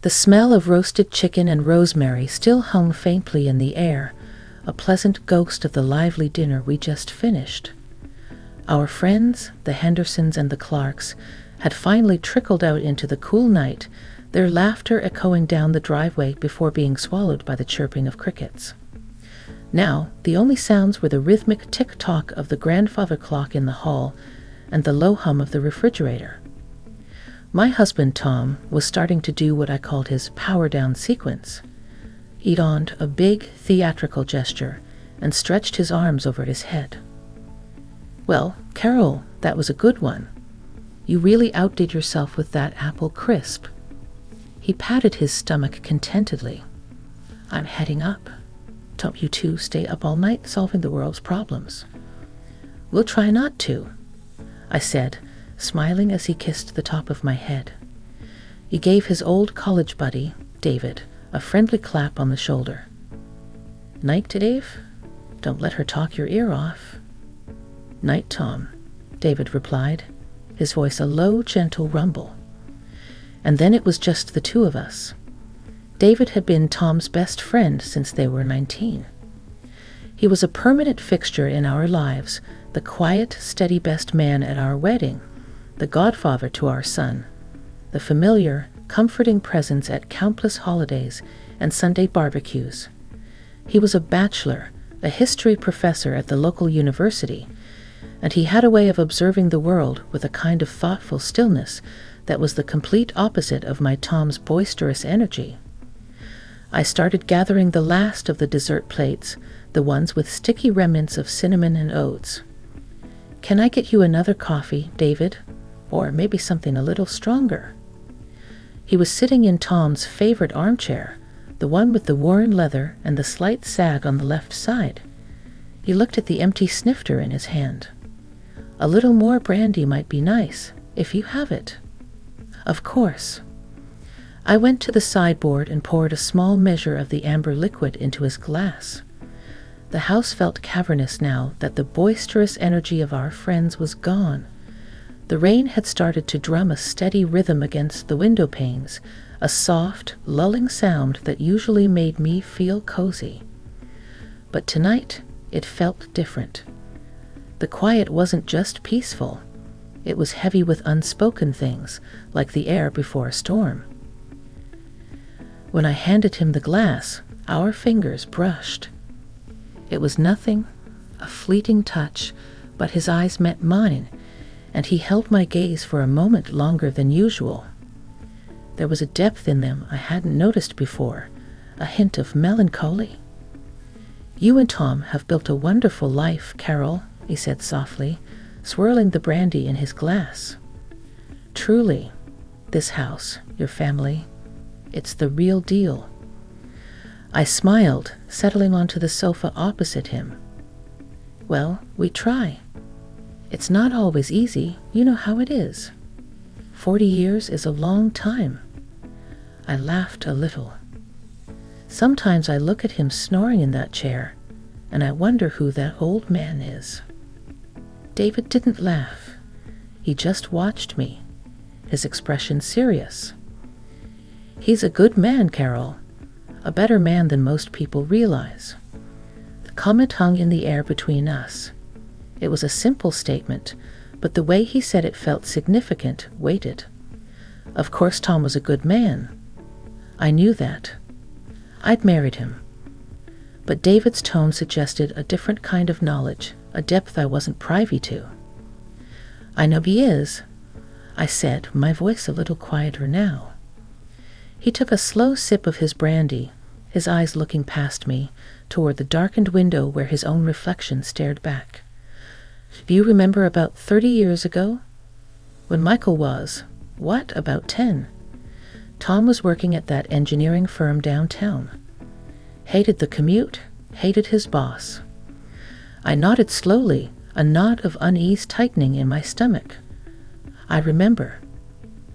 The smell of roasted chicken and rosemary still hung faintly in the air, a pleasant ghost of the lively dinner we just finished. Our friends, the Hendersons and the Clarks, had finally trickled out into the cool night, their laughter echoing down the driveway before being swallowed by the chirping of crickets. Now, the only sounds were the rhythmic tick-tock of the grandfather clock in the hall and the low hum of the refrigerator. My husband, Tom, was starting to do what I called his power-down sequence. He donned a big, theatrical gesture and stretched his arms over his head. "Well, Carol, that was a good one. You really outdid yourself with that apple crisp." He patted his stomach contentedly. "I'm heading up. Don't you two stay up all night solving the world's problems." "We'll try not to," I said, smiling as he kissed the top of my head. He gave his old college buddy, David, a friendly clap on the shoulder. "Night, Dave. Don't let her talk your ear off." "Night, Tom," David replied, his voice a low, gentle rumble. And then it was just the two of us. David had been Tom's best friend since they were 19. He was a permanent fixture in our lives, the quiet, steady best man at our wedding, the godfather to our son, the familiar, comforting presence at countless holidays and Sunday barbecues. He was a bachelor, a history professor at the local university, and he had a way of observing the world with a kind of thoughtful stillness that was the complete opposite of my Tom's boisterous energy. I started gathering the last of the dessert plates, the ones with sticky remnants of cinnamon and oats. "Can I get you another coffee, David? Or maybe something a little stronger?" He was sitting in Tom's favorite armchair, the one with the worn leather and the slight sag on the left side. He looked at the empty snifter in his hand. "A little more brandy might be nice, if you have it." "Of course." I went to the sideboard and poured a small measure of the amber liquid into his glass. The house felt cavernous now that the boisterous energy of our friends was gone. The rain had started to drum a steady rhythm against the window panes, a soft, lulling sound that usually made me feel cozy. But tonight, it felt different. The quiet wasn't just peaceful. It was heavy with unspoken things, like the air before a storm. When I handed him the glass, our fingers brushed. It was nothing, a fleeting touch, but his eyes met mine, and he held my gaze for a moment longer than usual. There was a depth in them I hadn't noticed before, a hint of melancholy. "You and Tom have built a wonderful life, Carol," he said softly, swirling the brandy in his glass. "Truly, this house, your family, it's the real deal." I smiled, settling onto the sofa opposite him. "Well, we try. It's not always easy, you know how it is. 40 years is a long time." I laughed a little. Sometimes I look at him snoring in that chair, and I wonder who that old man is. David didn't laugh. He just watched me, his expression serious. "He's a good man, Carol. A better man than most people realize." The comment hung in the air between us. It was a simple statement, but the way he said it felt significant, weighted. Of course Tom was a good man. I knew that. I'd married him. But David's tone suggested a different kind of knowledge, a depth I wasn't privy to. "I know he is," I said, my voice a little quieter now. He took a slow sip of his brandy, his eyes looking past me, toward the darkened window where his own reflection stared back. "Do you remember about 30 years ago? When Michael was, about 10? Tom was working at that engineering firm downtown. Hated the commute, hated his boss." I nodded slowly, a knot of unease tightening in my stomach. "I remember.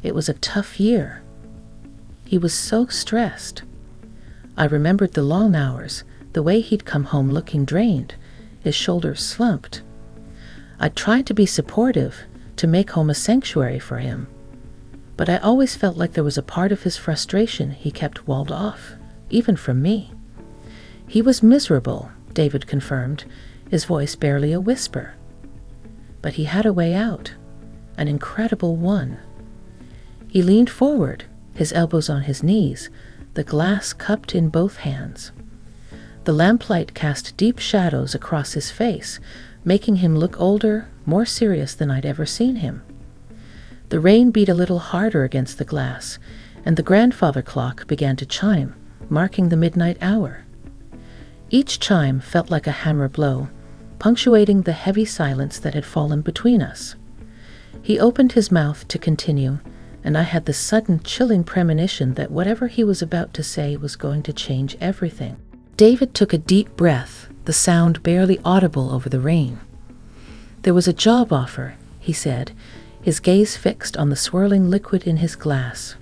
It was a tough year. He was so stressed." I remembered the long hours, the way he'd come home looking drained, his shoulders slumped. I tried to be supportive, to make home a sanctuary for him. But I always felt like there was a part of his frustration he kept walled off, even from me. He was miserable, David confirmed, his voice barely a whisper. But he had a way out, an incredible one. He leaned forward, his elbows on his knees, the glass cupped in both hands. The lamplight cast deep shadows across his face, making him look older, more serious than I'd ever seen him. The rain beat a little harder against the glass, and the grandfather clock began to chime, marking the midnight hour. Each chime felt like a hammer blow, punctuating the heavy silence that had fallen between us. He opened his mouth to continue, and I had the sudden chilling premonition that whatever he was about to say was going to change everything. David took a deep breath, the sound barely audible over the rain. "There was a job offer," he said, his gaze fixed on the swirling liquid in his glass.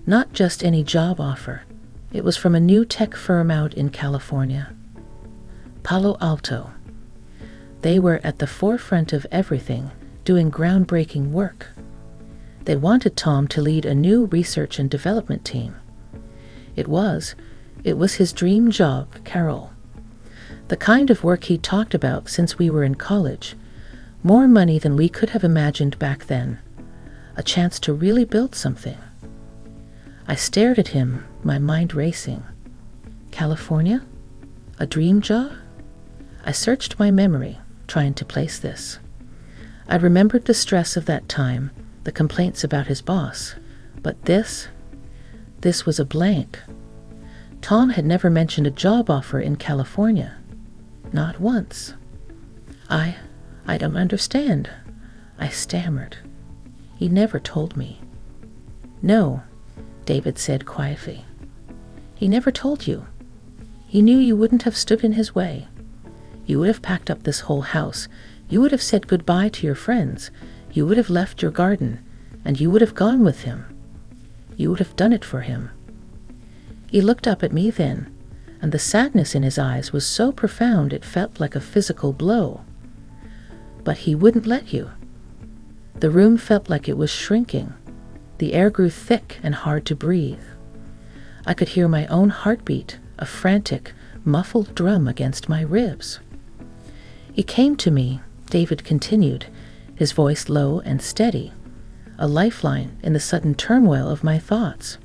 Not just any job offer. It was from a new tech firm out in California. Palo Alto. They were at the forefront of everything, doing groundbreaking work. They wanted Tom to lead a new research and development team. It was his dream job, Carol. The kind of work he talked about since we were in college. More money than we could have imagined back then. A chance to really build something. I stared at him, my mind racing. California? A dream job? I searched my memory, trying to place this. I remembered the stress of that time, the complaints about his boss. But this was a blank. Tom had never mentioned a job offer in California. Not once. I don't understand, I stammered. He never told me. No, David said quietly. He never told you. He knew you wouldn't have stood in his way. You would have packed up this whole house. You would have said goodbye to your friends. You would have left your garden, and you would have gone with him. You would have done it for him. He looked up at me then, and the sadness in his eyes was so profound it felt like a physical blow. But he wouldn't let you. The room felt like it was shrinking. The air grew thick and hard to breathe. I could hear my own heartbeat, a frantic, muffled drum against my ribs. He came to me, David continued, his voice low and steady, a lifeline in the sudden turmoil of my thoughts.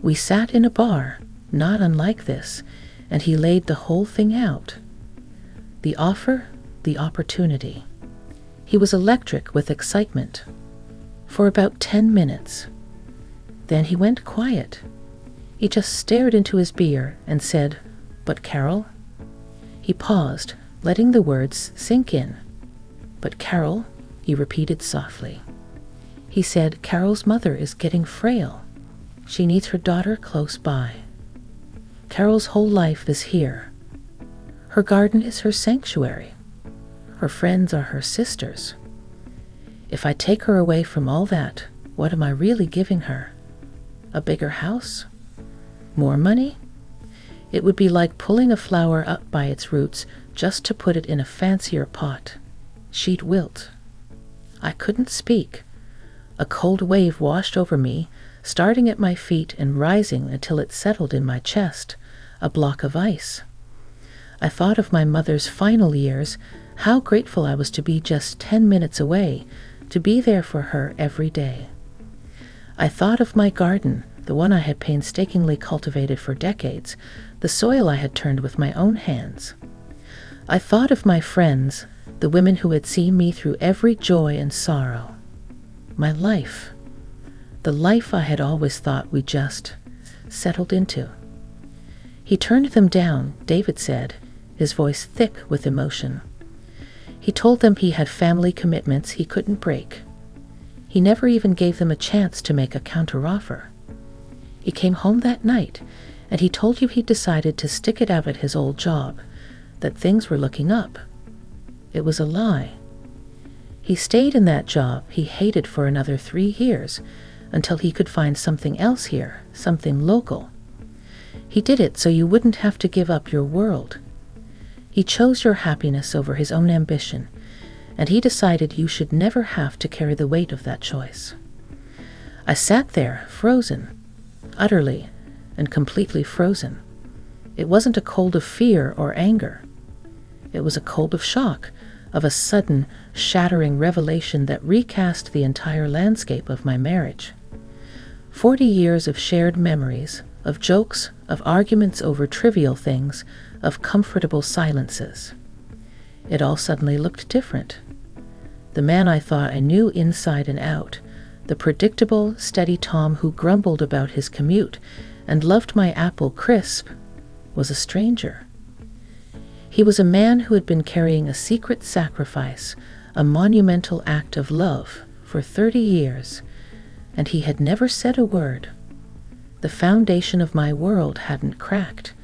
We sat in a bar, not unlike this, and he laid the whole thing out. The offer, the opportunity. He was electric with excitement. For about 10 minutes. Then he went quiet. He just stared into his beer and said, "But Carol?" He paused, letting the words sink in. "But Carol," he repeated softly. He said, "Carol's mother is getting frail. She needs her daughter close by. Carol's whole life is here. Her garden is her sanctuary. Her friends are her sisters. If I take her away from all that, what am I really giving her? A bigger house? More money? It would be like pulling a flower up by its roots just to put it in a fancier pot. She'd wilt." I couldn't speak. A cold wave washed over me, starting at my feet and rising until it settled in my chest, a block of ice. I thought of my mother's final years, how grateful I was to be just 10 minutes away, to be there for her every day. I thought of my garden, the one I had painstakingly cultivated for decades, the soil I had turned with my own hands. I thought of my friends, the women who had seen me through every joy and sorrow. My life, the life I had always thought we just settled into. He turned them down, David said, his voice thick with emotion. He told them he had family commitments he couldn't break. He never even gave them a chance to make a counteroffer. He came home that night, and he told you he'd decided to stick it out at his old job, that things were looking up. It was a lie. He stayed in that job he hated for another 3 years, until he could find something else here, something local. He did it so you wouldn't have to give up your world. He chose your happiness over his own ambition, and he decided you should never have to carry the weight of that choice. I sat there, frozen, utterly and completely frozen. It wasn't a cold of fear or anger. It was a cold of shock, of a sudden, shattering revelation that recast the entire landscape of my marriage. 40 years of shared memories, of jokes, of arguments over trivial things, of comfortable silences. It all suddenly looked different. The man I thought I knew inside and out, the predictable, steady Tom who grumbled about his commute and loved my apple crisp, was a stranger. He was a man who had been carrying a secret sacrifice, a monumental act of love, for 30 years, and he had never said a word. The foundation of my world hadn't cracked.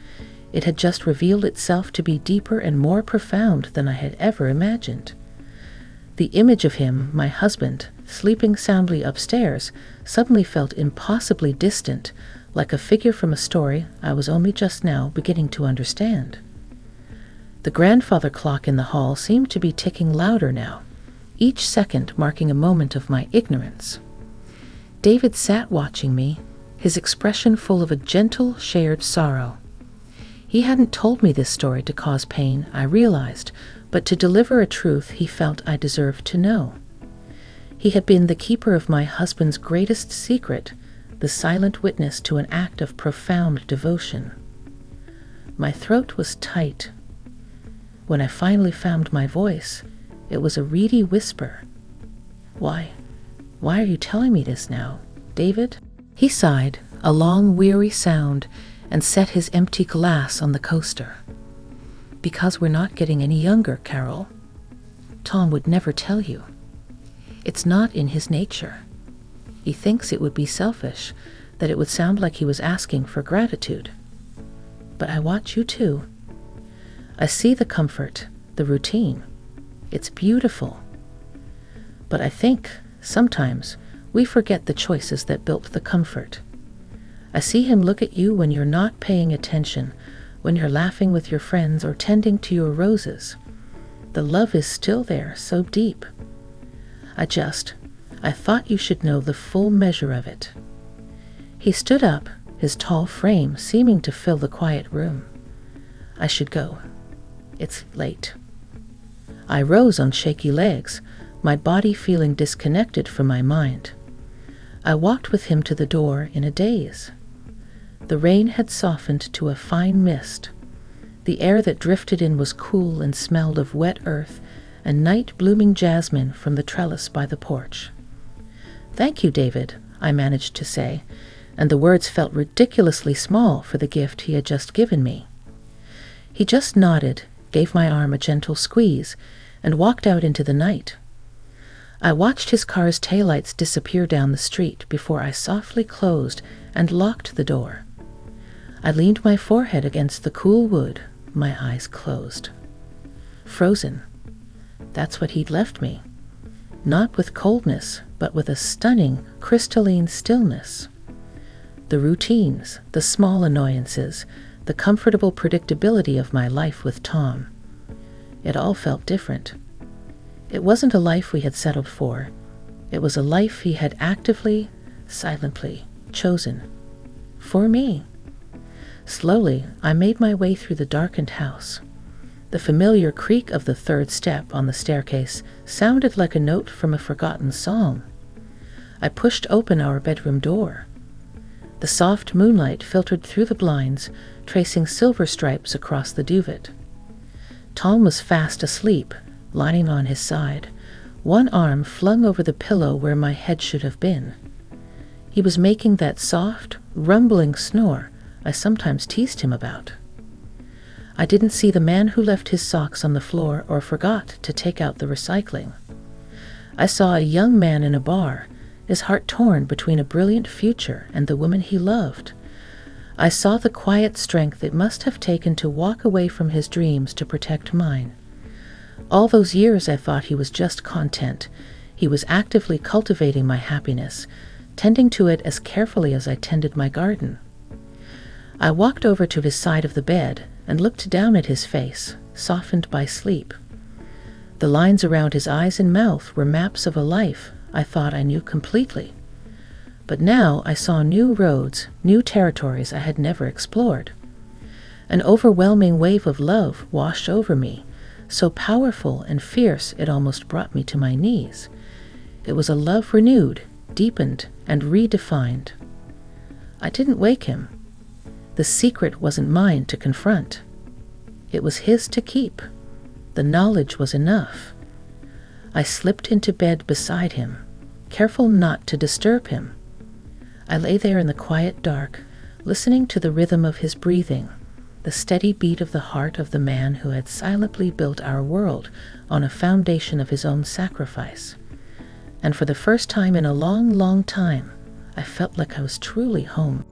It had just revealed itself to be deeper and more profound than I had ever imagined. The image of him, my husband, sleeping soundly upstairs, suddenly felt impossibly distant, like a figure from a story I was only just now beginning to understand. The grandfather clock in the hall seemed to be ticking louder now, each second marking a moment of my ignorance. David sat watching me, his expression full of a gentle, shared sorrow. He hadn't told me this story to cause pain, I realized, but to deliver a truth he felt I deserved to know. He had been the keeper of my husband's greatest secret, the silent witness to an act of profound devotion. My throat was tight. When I finally found my voice, it was a reedy whisper. Why are you telling me this now, David?" He sighed, a long, weary sound, and set his empty glass on the coaster. "Because we're not getting any younger, Carol. Tom would never tell you. It's not in his nature. He thinks it would be selfish, that it would sound like he was asking for gratitude. But I watch you too. I see the comfort, the routine. It's beautiful. But I think, sometimes, we forget the choices that built the comfort. I see him look at you when you're not paying attention, when you're laughing with your friends or tending to your roses. The love is still there, so deep. I thought you should know the full measure of it." He stood up, his tall frame seeming to fill the quiet room. "I should go. It's late." I rose on shaky legs, my body feeling disconnected from my mind. I walked with him to the door in a daze. The rain had softened to a fine mist. The air that drifted in was cool and smelled of wet earth and night-blooming jasmine from the trellis by the porch. "Thank you, David," I managed to say, and the words felt ridiculously small for the gift he had just given me. He just nodded, gave my arm a gentle squeeze, and walked out into the night. I watched his car's taillights disappear down the street before I softly closed and locked the door. I leaned my forehead against the cool wood, my eyes closed. Frozen. That's what he'd left me. Not with coldness, but with a stunning, crystalline stillness. The routines, the small annoyances, the comfortable predictability of my life with Tom. It all felt different. It wasn't a life we had settled for. It was a life he had actively, silently chosen. For me. Slowly, I made my way through the darkened house. The familiar creak of the third step on the staircase sounded like a note from a forgotten song. I pushed open our bedroom door. The soft moonlight filtered through the blinds, tracing silver stripes across the duvet. Tom was fast asleep, lying on his side, one arm flung over the pillow where my head should have been. He was making that soft, rumbling snore I sometimes teased him about. I didn't see the man who left his socks on the floor or forgot to take out the recycling. I saw a young man in a bar, his heart torn between a brilliant future and the woman he loved. I saw the quiet strength it must have taken to walk away from his dreams to protect mine. All those years I thought he was just content. He was actively cultivating my happiness, tending to it as carefully as I tended my garden. I walked over to his side of the bed and looked down at his face, softened by sleep. The lines around his eyes and mouth were maps of a life I thought I knew completely. But now I saw new roads, new territories I had never explored. An overwhelming wave of love washed over me, so powerful and fierce it almost brought me to my knees. It was a love renewed, deepened, and redefined. I didn't wake him. The secret wasn't mine to confront. It was his to keep. The knowledge was enough. I slipped into bed beside him, careful not to disturb him. I lay there in the quiet dark, listening to the rhythm of his breathing, the steady beat of the heart of the man who had silently built our world on a foundation of his own sacrifice. And for the first time in a long, long time, I felt like I was truly home.